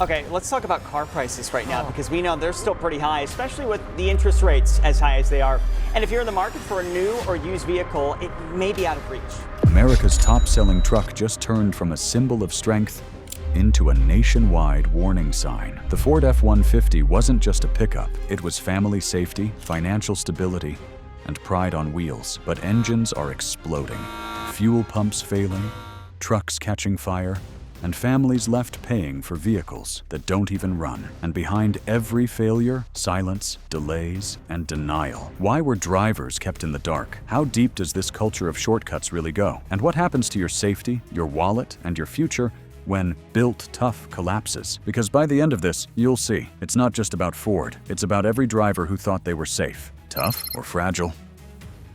Okay, let's talk about car prices right now because we know they're still pretty high, especially with the interest rates as high as they are. And if you're in the market for a new or used vehicle, it may be out of reach. America's top-selling truck just turned from a symbol of strength into a nationwide warning sign. The Ford F-150 wasn't just a pickup. It was family safety, financial stability, and pride on wheels. But engines are exploding, fuel pumps failing, trucks catching fire, and families left paying for vehicles that don't even run. And behind every failure, silence, delays, and denial. Why were drivers kept in the dark? How deep does this culture of shortcuts really go? And what happens to your safety, your wallet, and your future when Built Tough collapses? Because by the end of this, you'll see, it's not just about Ford. It's about every driver who thought they were safe, tough, or fragile.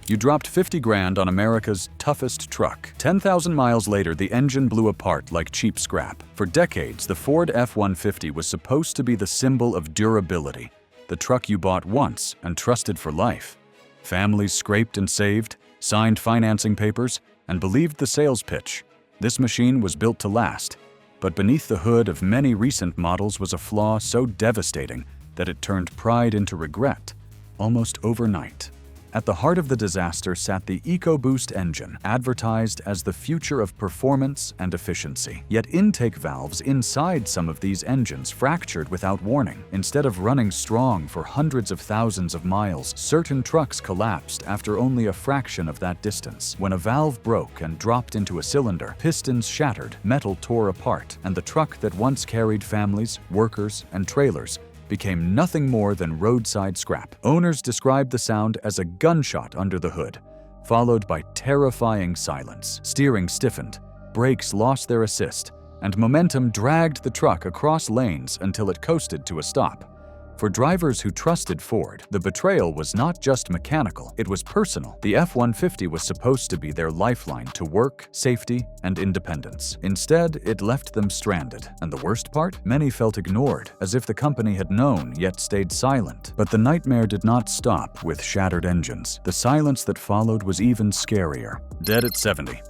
You dropped 50 grand on America's toughest truck. 10,000 miles later, the engine blew apart like cheap scrap. For decades, the Ford F-150 was supposed to be the symbol of durability, the truck you bought once and trusted for life. Families scraped and saved, signed financing papers, and believed the sales pitch. This machine was built to last. But beneath the hood of many recent models was a flaw so devastating that it turned pride into regret, almost overnight. At the heart of the disaster sat the EcoBoost engine, advertised as the future of performance and efficiency. Yet intake valves inside some of these engines fractured without warning. Instead of running strong for hundreds of thousands of miles, certain trucks collapsed after only a fraction of that distance. When a valve broke and dropped into a cylinder, pistons shattered, metal tore apart, and the truck that once carried families, workers, and trailers became nothing more than roadside scrap. Owners described the sound as a gunshot under the hood, followed by terrifying silence. Steering stiffened, brakes lost their assist, and momentum dragged the truck across lanes until it coasted to a stop. For drivers who trusted Ford, the betrayal was not just mechanical, it was personal. The F-150 was supposed to be their lifeline to work, safety, and independence. Instead, it left them stranded. And the worst part? Many felt ignored, as if the company had known yet stayed silent. But the nightmare did not stop with shattered engines. The silence that followed was even scarier. Dead at 70.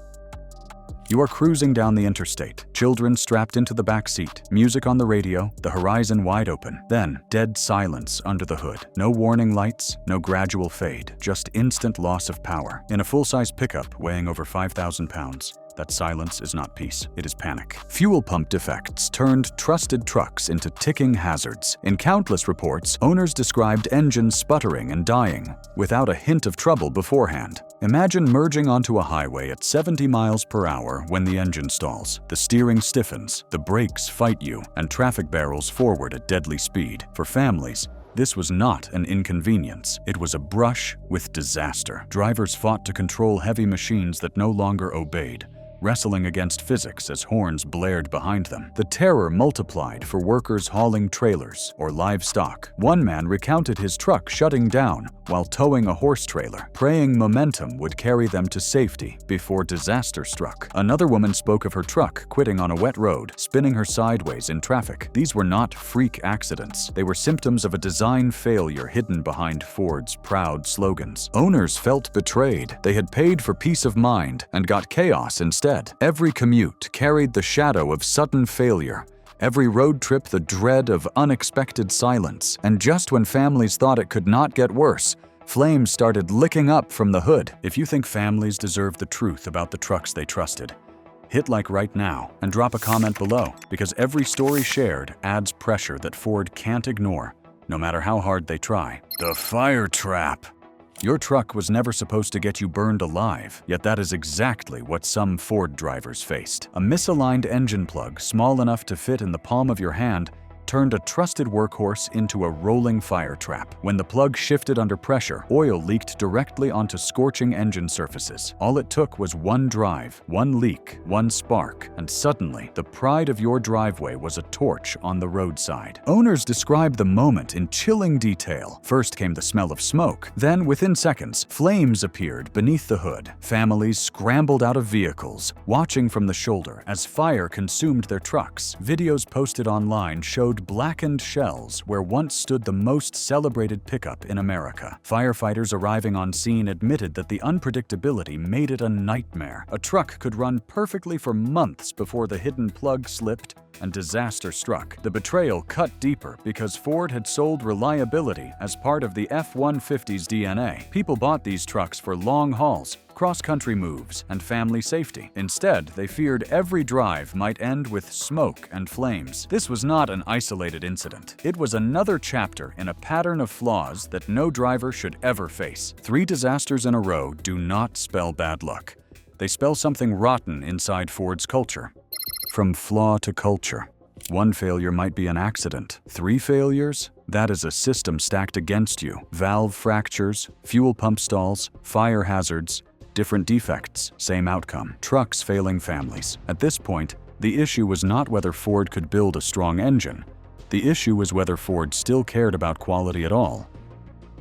You are cruising down the interstate, children strapped into the back seat, music on the radio, the horizon wide open. Then, dead silence under the hood. No warning lights, no gradual fade, just instant loss of power. In a full-size pickup weighing over 5,000 pounds, that silence is not peace, it is panic. Fuel pump defects turned trusted trucks into ticking hazards. In countless reports, owners described engines sputtering and dying, without a hint of trouble beforehand. Imagine merging onto a highway at 70 miles per hour when the engine stalls. The steering stiffens, the brakes fight you, and traffic barrels forward at deadly speed. For families, this was not an inconvenience. It was a brush with disaster. Drivers fought to control heavy machines that no longer obeyed, wrestling against physics as horns blared behind them. The terror multiplied for workers hauling trailers or livestock. One man recounted his truck shutting down while towing a horse trailer, praying momentum would carry them to safety before disaster struck. Another woman spoke of her truck quitting on a wet road, spinning her sideways in traffic. These were not freak accidents. They were symptoms of a design failure hidden behind Ford's proud slogans. Owners felt betrayed. They had paid for peace of mind and got chaos instead. Every commute carried the shadow of sudden failure. Every road trip the dread of unexpected silence. And just when families thought it could not get worse, flames started licking up from the hood. If you think families deserve the truth about the trucks they trusted, hit like right now and drop a comment below, because every story shared adds pressure that Ford can't ignore, no matter how hard they try. The fire trap. Your truck was never supposed to get you burned alive, yet that is exactly what some Ford drivers faced. A misaligned engine plug small enough to fit in the palm of your hand turned a trusted workhorse into a rolling fire trap. When the plug shifted under pressure, oil leaked directly onto scorching engine surfaces. All it took was one drive, one leak, one spark, and suddenly, the pride of your driveway was a torch on the roadside. Owners described the moment in chilling detail. First came the smell of smoke. Then, within seconds, flames appeared beneath the hood. Families scrambled out of vehicles, watching from the shoulder as fire consumed their trucks. Videos posted online showed found blackened shells where once stood the most celebrated pickup in America. Firefighters arriving on scene admitted that the unpredictability made it a nightmare. A truck could run perfectly for months before the hidden plug slipped and disaster struck. The betrayal cut deeper because Ford had sold reliability as part of the F-150's DNA. People bought these trucks for long hauls, cross-country moves, and family safety. Instead, they feared every drive might end with smoke and flames. This was not an isolated incident. It was another chapter in a pattern of flaws that no driver should ever face. 3 disasters in a row do not spell bad luck. They spell something rotten inside Ford's culture. From flaw to culture. 1 failure might be an accident. 3 failures? That is a system stacked against you. Valve fractures, fuel pump stalls, fire hazards, different defects, same outcome. Trucks failing families. At this point, the issue was not whether Ford could build a strong engine. The issue was whether Ford still cared about quality at all.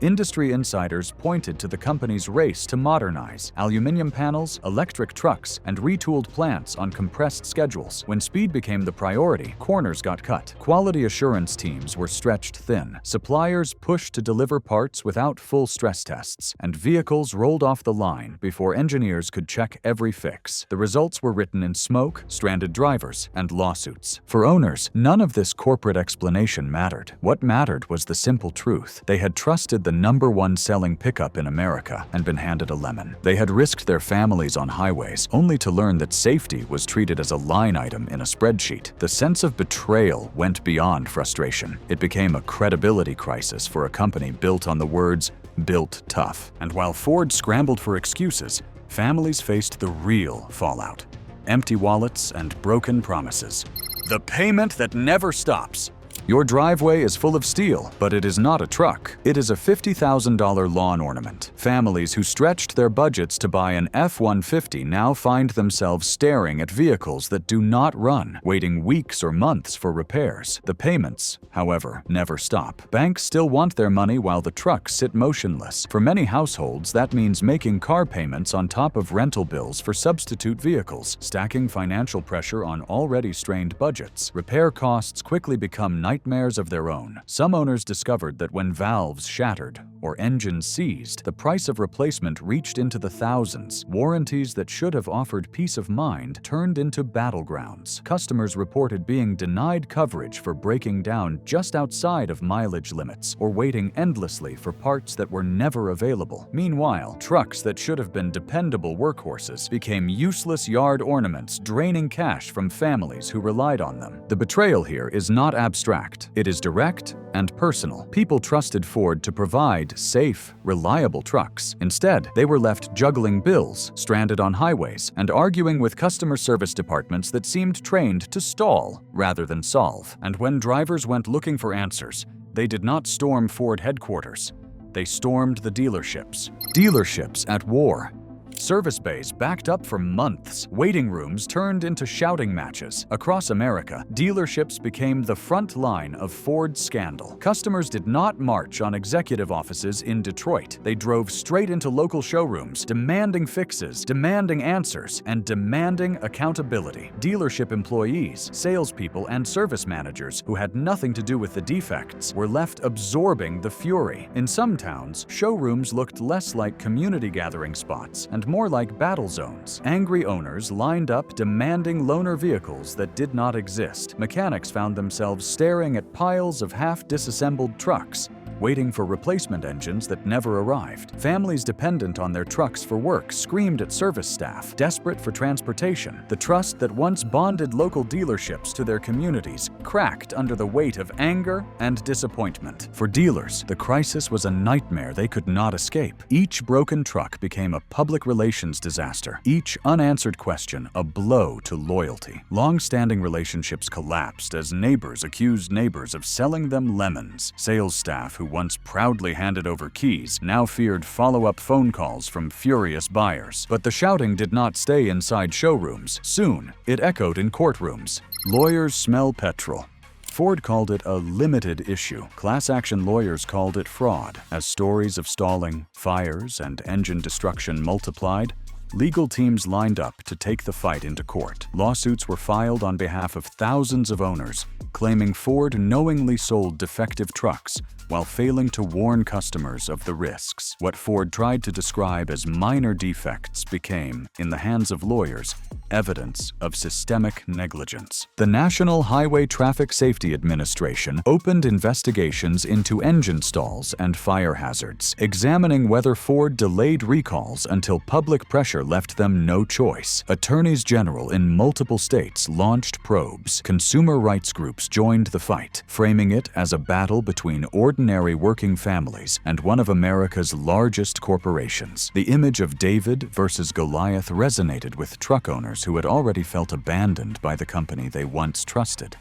Industry insiders pointed to the company's race to modernize aluminum panels, electric trucks, and retooled plants on compressed schedules. When speed became the priority, corners got cut. Quality assurance teams were stretched thin. Suppliers pushed to deliver parts without full stress tests, and vehicles rolled off the line before engineers could check every fix. The results were written in smoke, stranded drivers, and lawsuits. For owners, none of this corporate explanation mattered. What mattered was the simple truth. They had trusted the #1 selling pickup in America and been handed a lemon. They had risked their families on highways only to learn that safety was treated as a line item in a spreadsheet. The sense of betrayal went beyond frustration. It became a credibility crisis for a company built on the words, "built tough." And while Ford scrambled for excuses, families faced the real fallout. Empty wallets and broken promises. The payment that never stops. Your driveway is full of steel, but it is not a truck. It is a $50,000 lawn ornament. Families who stretched their budgets to buy an F-150 now find themselves staring at vehicles that do not run, waiting weeks or months for repairs. The payments, however, never stop. Banks still want their money while the trucks sit motionless. For many households, that means making car payments on top of rental bills for substitute vehicles, stacking financial pressure on already strained budgets. Repair costs quickly become nightmares of their own. Some owners discovered that when valves shattered or engines seized, the price of replacement reached into the thousands. Warranties that should have offered peace of mind turned into battlegrounds. Customers reported being denied coverage for breaking down just outside of mileage limits or waiting endlessly for parts that were never available. Meanwhile, trucks that should have been dependable workhorses became useless yard ornaments, draining cash from families who relied on them. The betrayal here is not abstract. It is direct and personal. People trusted Ford to provide safe, reliable trucks. Instead, they were left juggling bills, stranded on highways, and arguing with customer service departments that seemed trained to stall rather than solve. And when drivers went looking for answers, they did not storm Ford headquarters. They stormed the dealerships. Dealerships at war. Service bays backed up for months. Waiting rooms turned into shouting matches. Across America, dealerships became the front line of Ford's scandal. Customers did not march on executive offices in Detroit. They drove straight into local showrooms, demanding fixes, demanding answers, and demanding accountability. Dealership employees, salespeople, and service managers who had nothing to do with the defects were left absorbing the fury. In some towns, showrooms looked less like community gathering spots and more like battle zones. Angry owners lined up demanding loaner vehicles that did not exist. Mechanics found themselves staring at piles of half-disassembled trucks, waiting for replacement engines that never arrived. Families dependent on their trucks for work screamed at service staff, desperate for transportation. The trust that once bonded local dealerships to their communities cracked under the weight of anger and disappointment. For dealers, the crisis was a nightmare they could not escape. Each broken truck became a public relations disaster. Each unanswered question a blow to loyalty. Long-standing relationships collapsed as neighbors accused neighbors of selling them lemons. Sales staff who once proudly handed over keys now feared follow-up phone calls from furious buyers. But the shouting did not stay inside showrooms. Soon, it echoed in courtrooms. Lawyers smell petrol. Ford called it a limited issue. Class action lawyers called it fraud. As stories of stalling, fires, and engine destruction multiplied, Legal teams lined up to take the fight into court. Lawsuits were filed on behalf of thousands of owners, claiming Ford knowingly sold defective trucks while failing to warn customers of the risks. What Ford tried to describe as minor defects became, in the hands of lawyers, evidence of systemic negligence. The National Highway Traffic Safety Administration opened investigations into engine stalls and fire hazards, examining whether Ford delayed recalls until public pressure left them no choice. Attorneys general in multiple states launched probes. Consumer rights groups joined the fight, framing it as a battle between ordinary working families and one of America's largest corporations. The image of David versus Goliath resonated with truck owners who had already felt abandoned by the company they once trusted.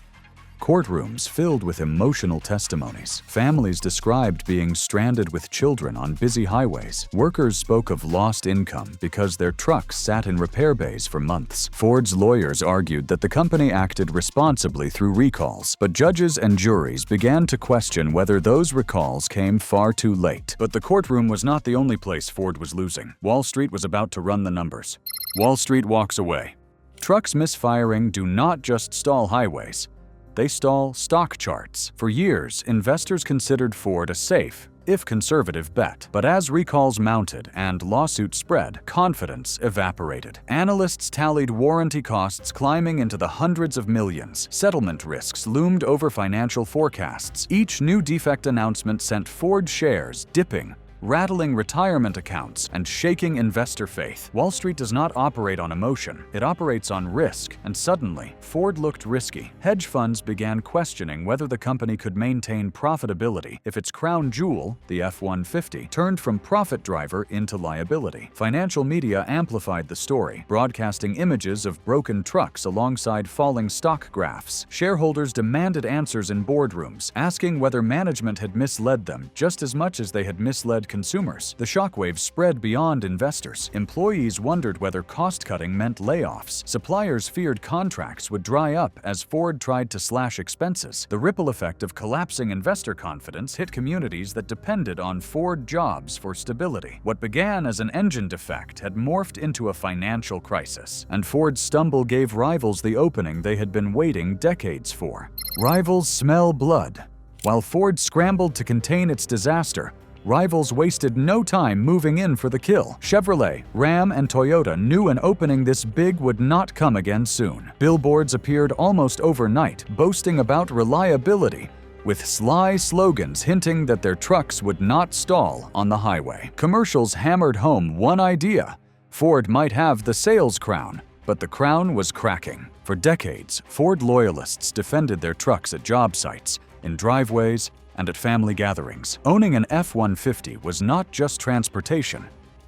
Courtrooms filled with emotional testimonies. Families described being stranded with children on busy highways. Workers spoke of lost income because their trucks sat in repair bays for months. Ford's lawyers argued that the company acted responsibly through recalls, but judges and juries began to question whether those recalls came far too late. But the courtroom was not the only place Ford was losing. Wall Street was about to run the numbers. Wall Street walks away. Trucks misfiring do not just stall highways. They stall stock charts. For years, investors considered Ford a safe, if conservative, bet. But as recalls mounted and lawsuits spread, confidence evaporated. Analysts tallied warranty costs climbing into the hundreds of millions. Settlement risks loomed over financial forecasts. Each new defect announcement sent Ford shares dipping, rattling retirement accounts and shaking investor faith. Wall Street does not operate on emotion, it operates on risk, and suddenly, Ford looked risky. Hedge funds began questioning whether the company could maintain profitability if its crown jewel, the F-150, turned from profit driver into liability. Financial media amplified the story, broadcasting images of broken trucks alongside falling stock graphs. Shareholders demanded answers in boardrooms, asking whether management had misled them just as much as they had misled consumers. The shockwave spread beyond investors. Employees wondered whether cost-cutting meant layoffs. Suppliers feared contracts would dry up as Ford tried to slash expenses. The ripple effect of collapsing investor confidence hit communities that depended on Ford jobs for stability. What began as an engine defect had morphed into a financial crisis, and Ford's stumble gave rivals the opening they had been waiting decades for. Rivals smell blood. While Ford scrambled to contain its disaster, rivals wasted no time moving in for the kill. Chevrolet, Ram, and Toyota knew an opening this big would not come again soon. Billboards appeared almost overnight, boasting about reliability, with sly slogans hinting that their trucks would not stall on the highway. Commercials hammered home one idea: Ford might have the sales crown, but the crown was cracking. For decades, Ford loyalists defended their trucks at job sites, in driveways, and at family gatherings. Owning an F-150 was not just transportation,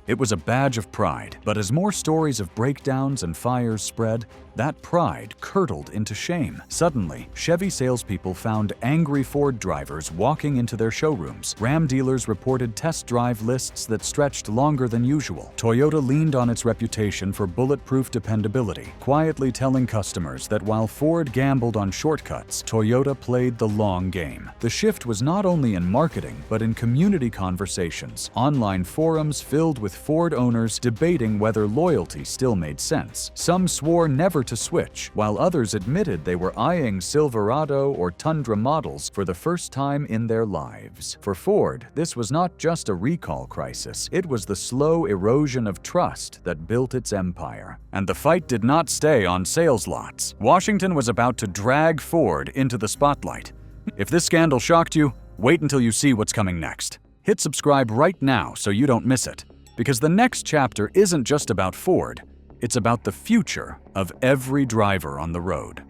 it was a badge of pride. But as more stories of breakdowns and fires spread, that pride curdled into shame. Suddenly, Chevy salespeople found angry Ford drivers walking into their showrooms. Ram dealers reported test drive lists that stretched longer than usual. Toyota leaned on its reputation for bulletproof dependability, quietly telling customers that while Ford gambled on shortcuts, Toyota played the long game. The shift was not only in marketing, but in community conversations. Online forums filled with Ford owners debating whether loyalty still made sense. Some swore never to switch, while others admitted they were eyeing Silverado or Tundra models for the first time in their lives. For Ford, this was not just a recall crisis, it was the slow erosion of trust that built its empire. And the fight did not stay on sales lots. Washington was about to drag Ford into the spotlight. If this scandal shocked you, wait until you see what's coming next. Hit subscribe right now so you don't miss it, because the next chapter isn't just about Ford, it's about the future of every driver on the road.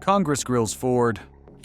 Congress grills Ford.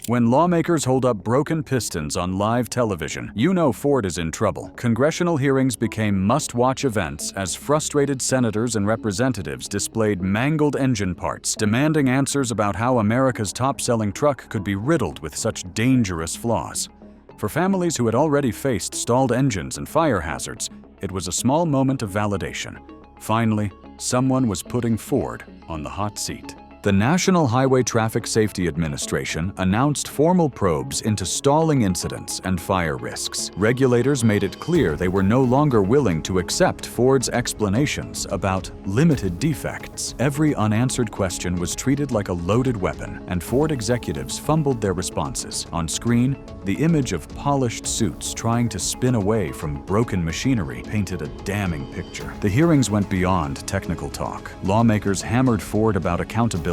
When lawmakers hold up broken pistons on live television, you know Ford is in trouble. Congressional hearings became must-watch events as frustrated senators and representatives displayed mangled engine parts, demanding answers about how America's top-selling truck could be riddled with such dangerous flaws. For families who had already faced stalled engines and fire hazards, it was a small moment of validation. Finally, someone was putting Ford on the hot seat. The National Highway Traffic Safety Administration announced formal probes into stalling incidents and fire risks. Regulators made it clear they were no longer willing to accept Ford's explanations about limited defects. Every unanswered question was treated like a loaded weapon, and Ford executives fumbled their responses. On screen, the image of polished suits trying to spin away from broken machinery painted a damning picture. The hearings went beyond technical talk. Lawmakers hammered Ford about accountability.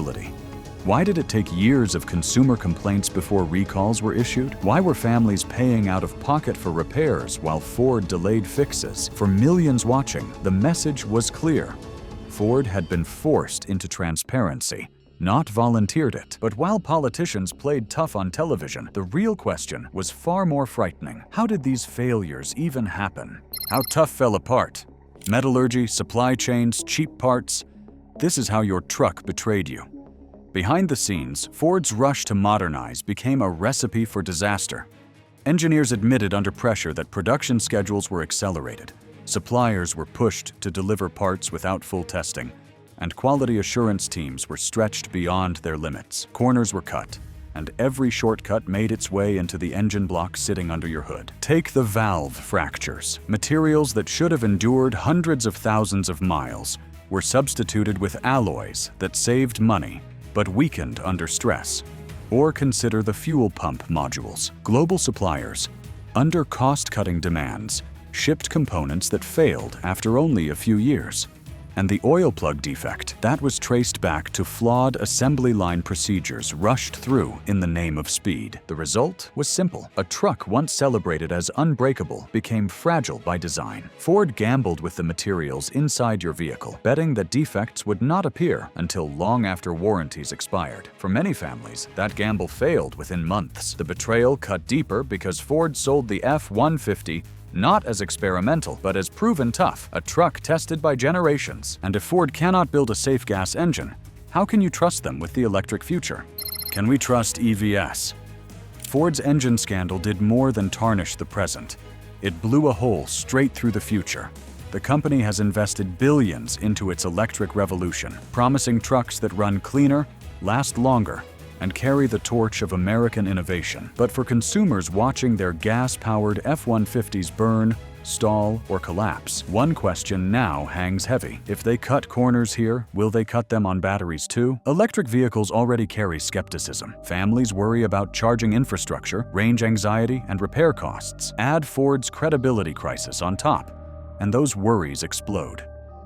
Why did it take years of consumer complaints before recalls were issued? Why were families paying out of pocket for repairs while Ford delayed fixes? For millions watching, the message was clear. Ford had been forced into transparency, not volunteered it. But while politicians played tough on television, the real question was far more frightening. How did these failures even happen? How tough fell apart? Metallurgy, supply chains, cheap parts. This is how your truck betrayed you. Behind the scenes, Ford's rush to modernize became a recipe for disaster. Engineers admitted under pressure that production schedules were accelerated. Suppliers were pushed to deliver parts without full testing, and quality assurance teams were stretched beyond their limits. Corners were cut, and every shortcut made its way into the engine block sitting under your hood. Take the valve fractures. Materials that should have endured hundreds of thousands of miles were substituted with alloys that saved money but weakened under stress. Or consider the fuel pump modules. Global suppliers, under cost-cutting demands, shipped components that failed after only a few years. And the oil plug defect, that was traced back to flawed assembly line procedures rushed through in the name of speed. The result was simple. A truck once celebrated as unbreakable became fragile by design. Ford gambled with the materials inside your vehicle, betting that defects would not appear until long after warranties expired. For many families, that gamble failed within months. The betrayal cut deeper because Ford sold the F-150 not as experimental, but as proven tough, a truck tested by generations. And if Ford cannot build a safe gas engine, how can you trust them with the electric future? Can we trust EVs? Ford's engine scandal did more than tarnish the present. It blew a hole straight through the future. The company has invested billions into its electric revolution, promising trucks that run cleaner, last longer, and carry the torch of American innovation. But for consumers watching their gas-powered F-150s burn, stall, or collapse, one question now hangs heavy. If they cut corners here, will they cut them on batteries too? Electric vehicles already carry skepticism. Families worry about charging infrastructure, range anxiety, and repair costs. Add Ford's credibility crisis on top, and those worries explode.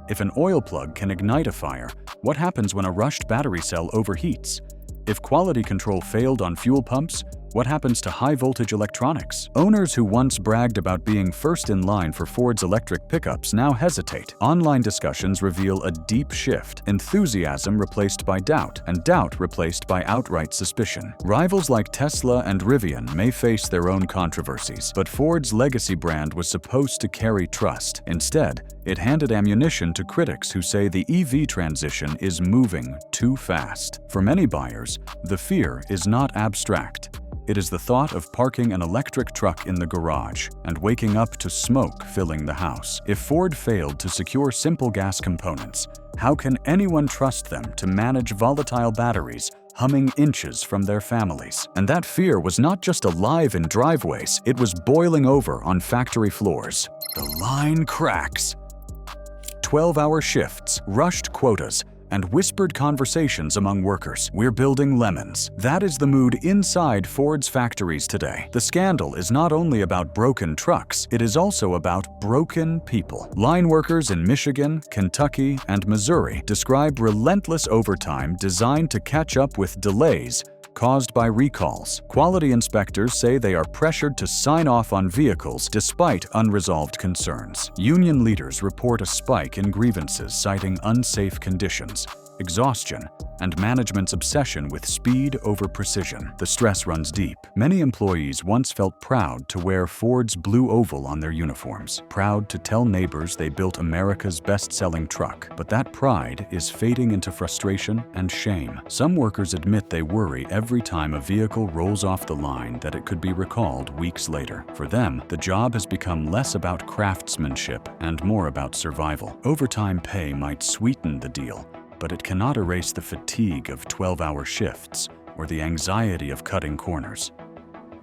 If an oil plug can ignite a fire, what happens when a rushed battery cell overheats? If quality control failed on fuel pumps, what happens to high-voltage electronics? Owners who once bragged about being first in line for Ford's electric pickups now hesitate. Online discussions reveal a deep shift, enthusiasm replaced by doubt, and doubt replaced by outright suspicion. Rivals like Tesla and Rivian may face their own controversies, but Ford's legacy brand was supposed to carry trust. Instead, it handed ammunition to critics who say the EV transition is moving too fast. For many buyers, the fear is not abstract. It is the thought of parking an electric truck in the garage and waking up to smoke filling the house. If Ford failed to secure simple gas components, how can anyone trust them to manage volatile batteries humming inches from their families? And that fear was not just alive in driveways, it was boiling over on factory floors. The line cracks. 12-hour shifts, rushed quotas, and whispered conversations among workers. We're building lemons. That is the mood inside Ford's factories today. The scandal is not only about broken trucks, it is also about broken people. Line workers in Michigan, Kentucky, and Missouri describe relentless overtime designed to catch up with delays caused by recalls. Quality inspectors say they are pressured to sign off on vehicles despite unresolved concerns. Union leaders report a spike in grievances citing unsafe conditions, exhaustion, and management's obsession with speed over precision. The stress runs deep. Many employees once felt proud to wear Ford's blue oval on their uniforms, proud to tell neighbors they built America's best-selling truck. But that pride is fading into frustration and shame. Some workers admit they worry every time a vehicle rolls off the line that it could be recalled weeks later. For them, the job has become less about craftsmanship and more about survival. Overtime pay might sweeten the deal, but it cannot erase the fatigue of 12-hour shifts or the anxiety of cutting corners.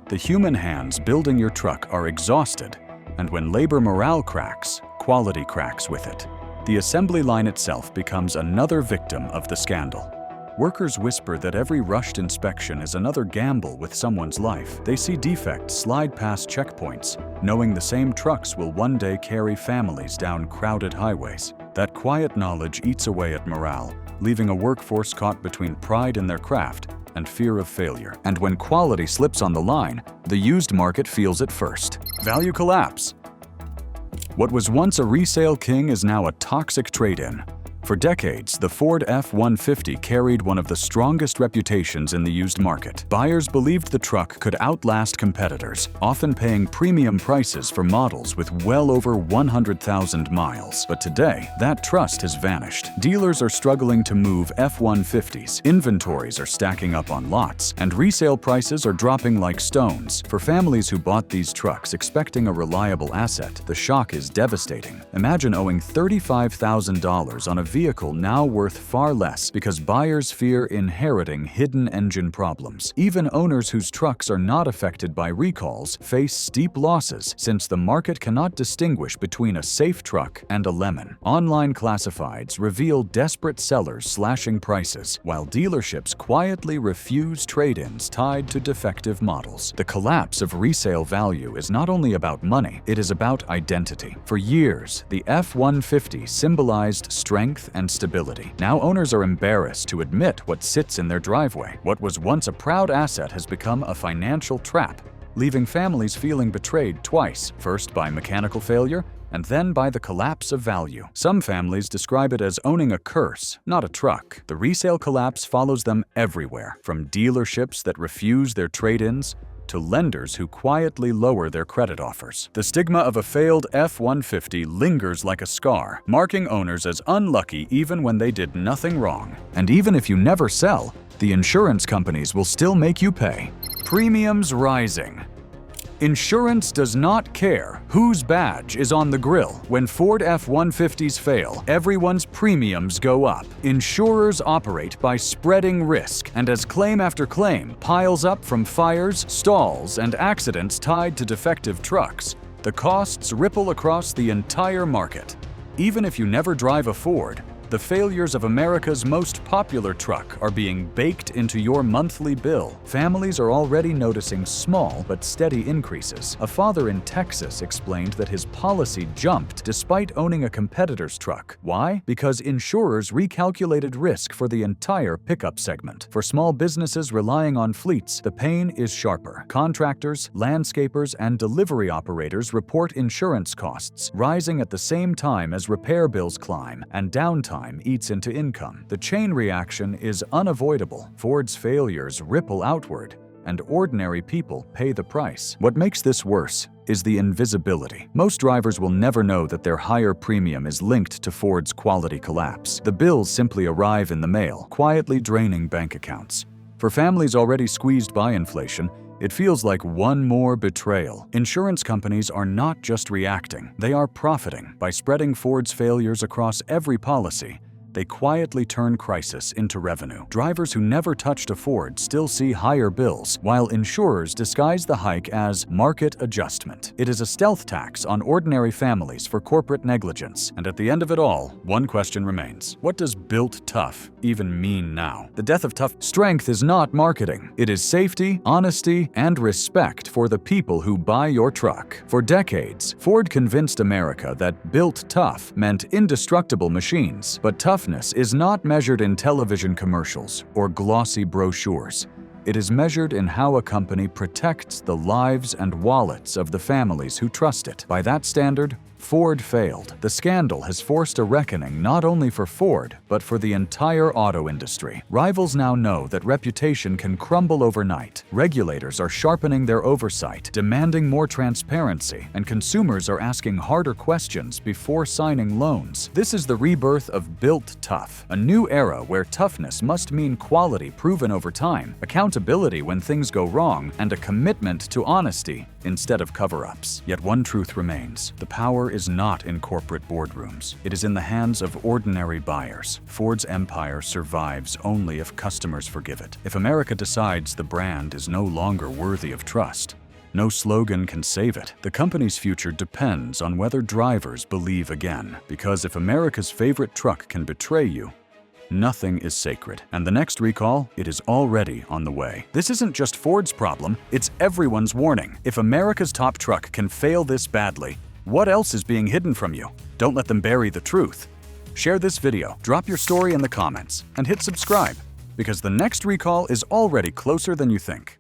The human hands building your truck are exhausted, and when labor morale cracks, quality cracks with it. The assembly line itself becomes another victim of the scandal. Workers whisper that every rushed inspection is another gamble with someone's life. They see defects slide past checkpoints, knowing the same trucks will one day carry families down crowded highways. That quiet knowledge eats away at morale, leaving a workforce caught between pride in their craft and fear of failure. And when quality slips on the line, the used market feels it first. Value collapse. What was once a resale king is now a toxic trade-in. For decades, the Ford F-150 carried one of the strongest reputations in the used market. Buyers believed the truck could outlast competitors, often paying premium prices for models with well over 100,000 miles. But today, that trust has vanished. Dealers are struggling to move F-150s, inventories are stacking up on lots, and resale prices are dropping like stones. For families who bought these trucks expecting a reliable asset, the shock is devastating. Imagine owing $35,000 on a vehicle now worth far less because buyers fear inheriting hidden engine problems. Even owners whose trucks are not affected by recalls face steep losses since the market cannot distinguish between a safe truck and a lemon. Online classifieds reveal desperate sellers slashing prices, while dealerships quietly refuse trade-ins tied to defective models. The collapse of resale value is not only about money, it is about identity. For years, the F-150 symbolized strength and stability. Now owners are embarrassed to admit what sits in their driveway. What was once a proud asset has become a financial trap, leaving families feeling betrayed twice, first by mechanical failure and then by the collapse of value. Some families describe it as owning a curse, not a truck. The resale collapse follows them everywhere, from dealerships that refuse their trade-ins to lenders who quietly lower their credit offers. The stigma of a failed F-150 lingers like a scar, marking owners as unlucky even when they did nothing wrong. And even if you never sell, the insurance companies will still make you pay. Premiums rising. Insurance does not care whose badge is on the grill. When Ford F-150s fail, everyone's premiums go up. Insurers operate by spreading risk, and as claim after claim piles up from fires, stalls, and accidents tied to defective trucks, the costs ripple across the entire market. Even if you never drive a Ford, the failures of America's most popular truck are being baked into your monthly bill. Families are already noticing small but steady increases. A father in Texas explained that his policy jumped despite owning a competitor's truck. Why? Because insurers recalculated risk for the entire pickup segment. For small businesses relying on fleets, the pain is sharper. Contractors, landscapers, and delivery operators report insurance costs rising at the same time as repair bills climb and downtime eats into income. The chain reaction is unavoidable. Ford's failures ripple outward, and ordinary people pay the price. What makes this worse is the invisibility. Most drivers will never know that their higher premium is linked to Ford's quality collapse. The bills simply arrive in the mail, quietly draining bank accounts. For families already squeezed by inflation, it feels like one more betrayal. Insurance companies are not just reacting, they are profiting. By spreading Ford's failures across every policy, they quietly turn crisis into revenue. Drivers who never touched a Ford still see higher bills, while insurers disguise the hike as market adjustment. It is a stealth tax on ordinary families for corporate negligence. And at the end of it all, one question remains. What does built tough even mean now? The death of tough strength is not marketing. It is safety, honesty, and respect for the people who buy your truck. For decades, Ford convinced America that built tough meant indestructible machines, but toughness is not measured in television commercials or glossy brochures. It is measured in how a company protects the lives and wallets of the families who trust it. By that standard, Ford failed. The scandal has forced a reckoning not only for Ford, but for the entire auto industry. Rivals now know that reputation can crumble overnight. Regulators are sharpening their oversight, demanding more transparency, and consumers are asking harder questions before signing loans. This is the rebirth of Built Tough, a new era where toughness must mean quality proven over time, accountability when things go wrong, and a commitment to honesty instead of cover-ups. Yet one truth remains: the power is not in corporate boardrooms. It is in the hands of ordinary buyers. Ford's empire survives only if customers forgive it. If America decides the brand is no longer worthy of trust, no slogan can save it. The company's future depends on whether drivers believe again. Because if America's favorite truck can betray you, nothing is sacred. And the next recall, it is already on the way. This isn't just Ford's problem, it's everyone's warning. If America's top truck can fail this badly, what else is being hidden from you? Don't let them bury the truth. Share this video, drop your story in the comments, and hit subscribe, because the next recall is already closer than you think.